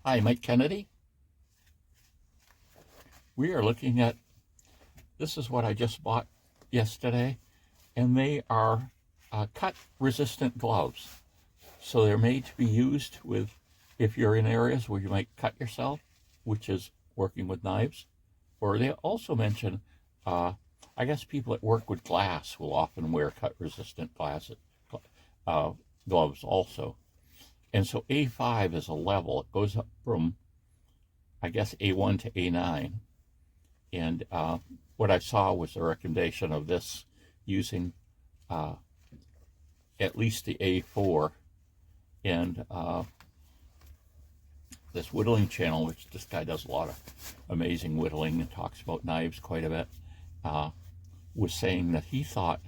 Hi, Mike Kennedy. We are looking at, this is what I just bought yesterday, and they are cut resistant gloves. So they're made to be used with, if you're in areas where you might cut yourself, which is working with knives. Or they also mention, I guess people that work with glass will often wear cut resistant uh, gloves also. And so A5 is a level. It goes up from, I guess, A1 to A9. And what I saw was a recommendation of this using uh, at least the A4 and this whittling channel, which this guy does a lot of amazing whittling and talks about knives quite a bit, was saying that he thought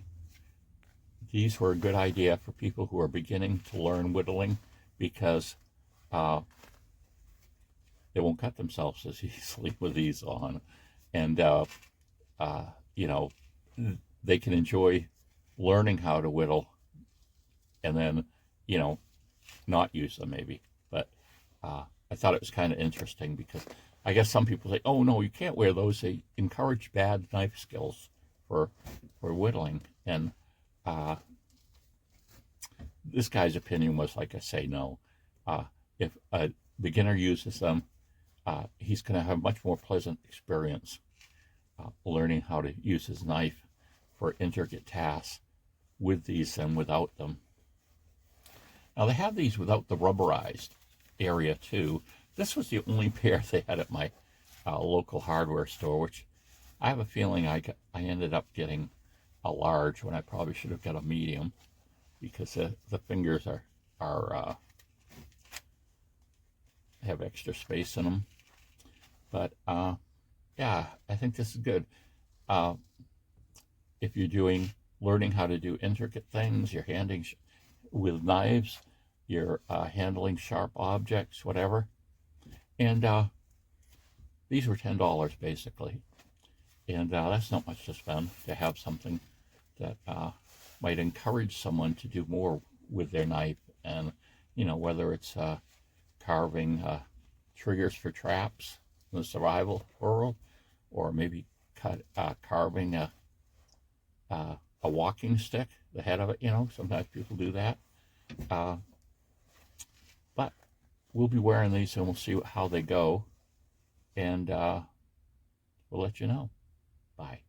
these were a good idea for people who are beginning to learn whittling because uh, they won't cut themselves as easily with these on. And, you know, they can enjoy learning how to whittle and then, you know, not use them maybe. But I thought it was kind of interesting because I guess some people say, oh, no, you can't wear those. They encourage bad knife skills for whittling. And this guy's opinion was, like I say, no. If a beginner uses them, he's going to have a much more pleasant experience learning how to use his knife for intricate tasks with these than without them. Now, they have these without the rubberized area, too. This was the only pair they had at my local hardware store, which I have a feeling I ended up getting a large when I probably should have got a medium because the fingers are have extra space in them. But yeah, I think this is good. Uh, if you're learning how to do intricate things, you're handling with knives, you're handling sharp objects, whatever. And these were $10 basically. And that's not much to spend to have something that might encourage someone to do more with their knife. And, you know, whether it's carving triggers for traps in the survival world, or maybe carving a walking stick, the head of it, you know, sometimes people do that. But we'll be wearing these and we'll see how they go. And we'll let you know. Bye.